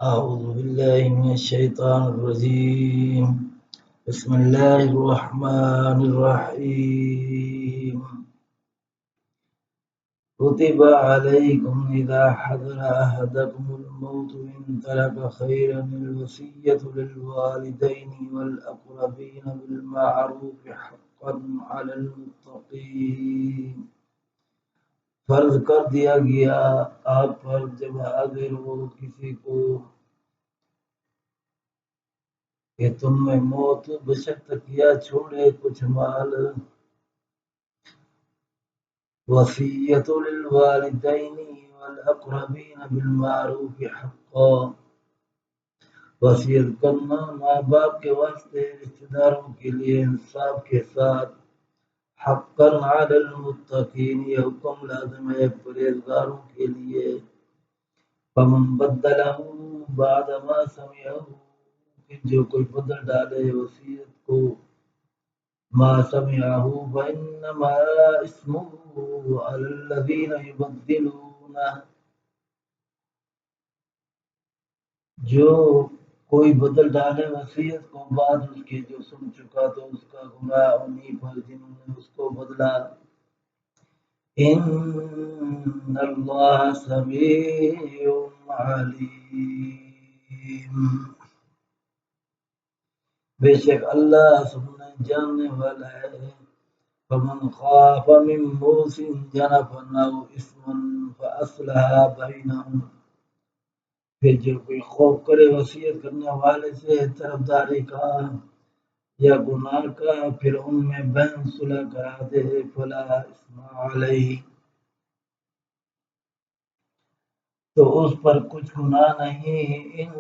أعوذ بالله من الشيطان الرجيم. بسم الله الرحمن الرحيم. كتب عليكم إذا حضر أحدكم الموت إن ترك خيرا الوصية للوالدين والأقربين بالمعروف حقا على المتقين. فرض کر دیا گیا آپ پر جب حاضر ہو کسی کو کہ تم میں موت بشک کیا چھوڑے کچھ مال. وصیت للوالدین والاقربین بالمعروف حقا. وصیت کرنا ماں باپ کے واسطے رشتہ داروں کے لیے انصاف کے ساتھ. حقا علی المتقین یہ حکم لازم ہے پرہیزگاروں کے لیے. فمن بدلہ بعد ما سمعہ جو کوئی بدل ڈالے وصیت کو ما سمعہ فإنما اسمہ علی الذین یبدلونہ. جو کوئی بدل ڈالے وصیت کو بعد اس کے جو سن چکا تو اس کا گناہ انہی پر جنہوں نے اس کو بدلا. ان اللہ سمیع علیم. بے شک اللہ سننے جاننے والا ہے. فمن خاف من موص جنفا او اثما فاصلح بینہم. پھر جو کوئی خوف کرے وصیت کرنے والے سے طرفداری کا یا گناہ کا پھر ان میں بین صلح کرا دے فلا اثم علیہ تو اس پر کچھ گناہ نہیں. ان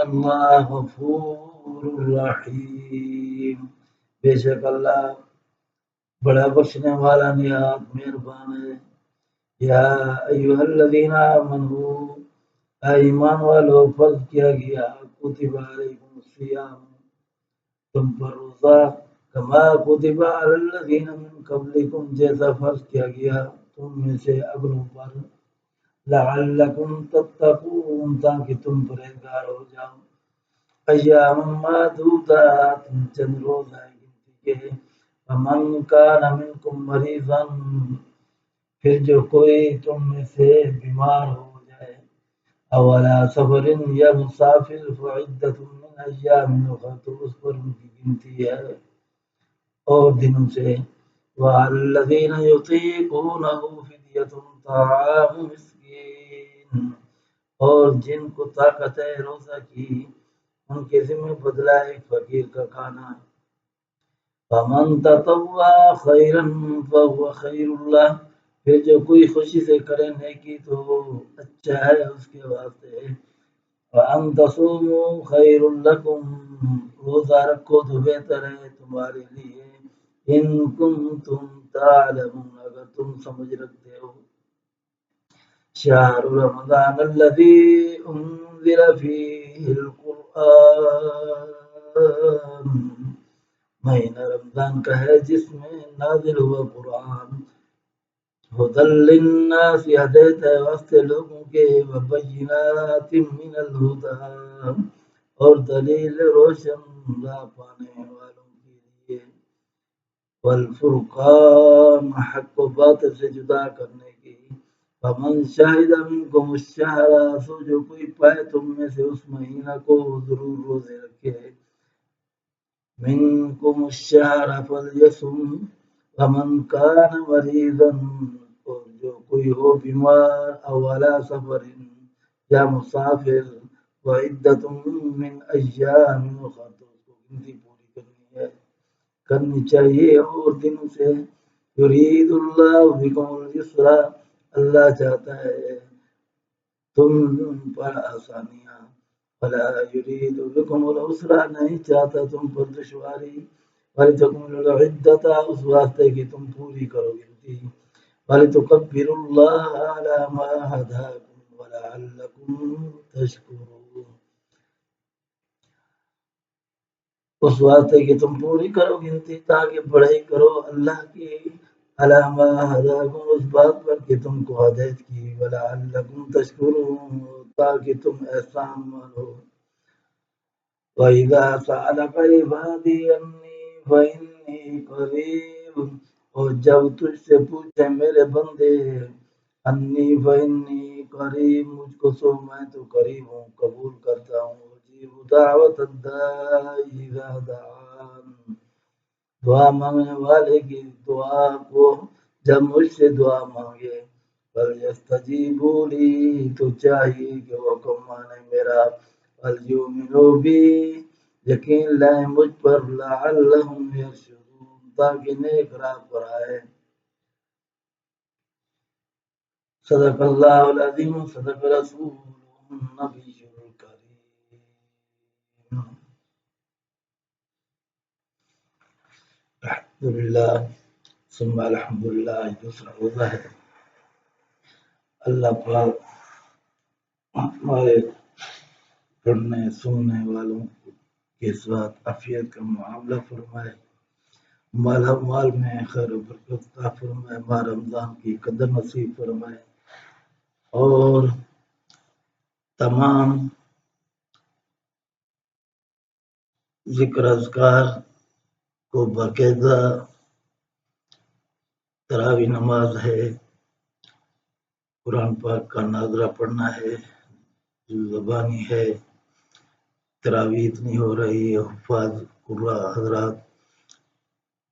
اللہ غفور رحیم. بے شک اللہ بڑا بخشنے والا نہایت مہربان ہے. یا ایھا الذین آمنوا ایمان والو فرض کیا گیا کتب علیکم الصیام تم پر روزہ کما کتب علی الذین من قبلکم جیسا فرض کیا گیا تم میں سے اگلوں پر لعلکم تتقون تاکہ تم پرہیزگار ہو جاؤ. ایام معدودات چند روز ہیں گنتی کے. فمن کان منکم مریضا پھر جو کوئی تم میں سے بیمار ہو جائے او علی سفر یا مسافر فعدۃ من ایام اخر تو اس پر ان کی گنتی ہے اور دنوں سے. وعلی الذین یطیقونہ فدیۃ طعام مسکین اور جن کو طاقت ہے روزہ کی ان کے ذمہ بدلہ ایک فقیر کا کھانا. فمن تطوع خیرا فهو خیر له پھر جو کوئی خوشی سے کرے نیکی تو اچھا ہے اس کے واسطے. وان تصوموا خیر لکم روزہ رکھو تو بہتر ہے تمہارے لیے. ان کنتم تعلمون اگر تم سمجھ رکھتے ہو. شہر رمضان الذی انزل فیہ القرآن مہینہ رمضان کا ہے جس میں نازل ہوا قرآن. ھدی للناس ہدایت ہے واسطے لوگوں کے. وبینات من الھدی اور دلیل روشن راہ پانے والوں کے لیے. والفرقان حق و باطل سے جدا کرنے کی. فمن شہد منکم الشہر سو جو کوئی پائے تم میں سے اس مہینہ کو ضرور روزے رکھے. منکم الشہر فلیصم ومن کان مریضا اور جو کوئی ہو بیمار او علی سفر یا مسافر وعدۃ من ایام اخر تو اس کو گنتی پوری کرنی چاہیے اور دنوں سے. یرید اللہ بکم اليسر اللہ چاہتا ہے تم پر آسانیاں. ولا یرید بکم العسر نہیں چاہتا تم پر دشواری. ولتکملوا العدۃ اس واسطے کہ تم پوری کرو گنتی. ولتکبروا اللہ علی ما ھداکم ولعلکم تشکرون اس واسطے کہ تم پوری کرو گنتی تاکہ بڑھائی کرو اللہ کی علامہ ہداکم اس بات پر کہ تم کو ہدایت کی ولعلکم تشکرون تاکہ تم احسان مانو وَإِذَا سَأَلَكَ عِبَادِي أَنِّي فَإِنِّي قَرِيبٌ اور جب تجھ سے پوچھے میرے بندے انی فإنی قریب مجھ کو سو میں تو قریب ہوں قبول کرتا ہوں اجیب دعوت الداعی اذا دعان دعا مانگنے والے کی دعا کو جب مجھ سے دعا مانگے فَلْيَسْتَجِیبُوا لِی تو چاہیے کہ وہ حکم مانے میرا فَلْیُؤْمِنُوا بِی یقین لائیں مجھ پر لعلہم یرشدون تاکہ نیک راہ پر آئے صدق اللہ العظیم صدق رسول النبی الکریم الحمدللہ ثم الحمدللہ دوسرا روزہ ہے اللہ پاک ہمارے پڑھنے سننے والوں کے ساتھ عافیت کا معاملہ فرمائے مال میں خیر و برکت عطا فرمائے ماہ رمضان کی قدر نصیب فرمائے اور تمام ذکر اذکار کو باقاعدہ تراویح نماز ہے قرآن پاک کا ناظرہ پڑھنا ہے زبانی ہے تراویح اتنی ہو رہی ہے حفاظ قرآ حضرات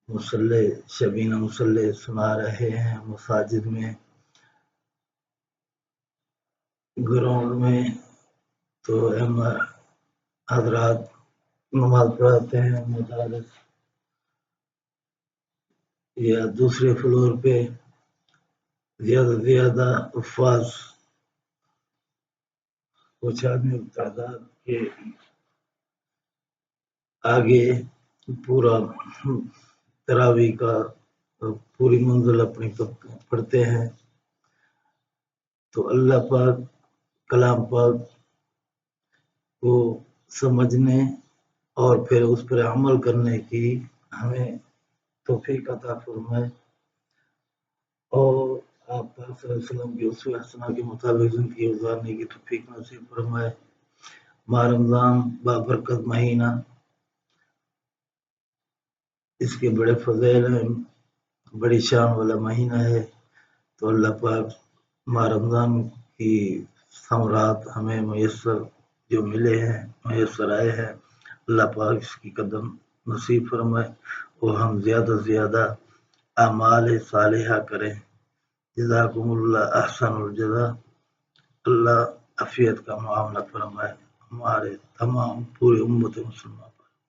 مصلی شبینہ مصلی سنا رہے ہیں مساجد میں گراؤنڈ میں تو حضرات نماز پڑھاتے ہیں مدارس یا دوسرے فلور پہ زیادہ سے زیادہ حفاظ کچھ آدمی تعداد کے آگے پورا تراویح کا پوری منزل اپنی پڑھتے ہیں تو اللہ پاک کلام پاک کو سمجھنے اور پھر اس پر عمل کرنے کی ہمیں توفیق عطا فرمائے اور آپ صلی اللہ علیہ وسلم کی اسوہ حسنہ کے مطابق زندگی گزارنے کی توفیق نصیب فرمائے ماہ رمضان بابرکت مہینہ اس کے بڑے فضائل ہیں بڑی شان والا مہینہ ہے تو اللہ پاک ماہ رمضان کی ثمرات ہمیں میسر جو ملے ہیں میسر آئے ہیں اللہ پاک اس کی قدم نصیب فرمائے اور ہم زیادہ سے زیادہ اعمال صالحہ کریں جزاکم اللہ احسن الجزا اللہ عافیت کا معاملہ فرمائے ہمارے تمام پوری امت مسلمان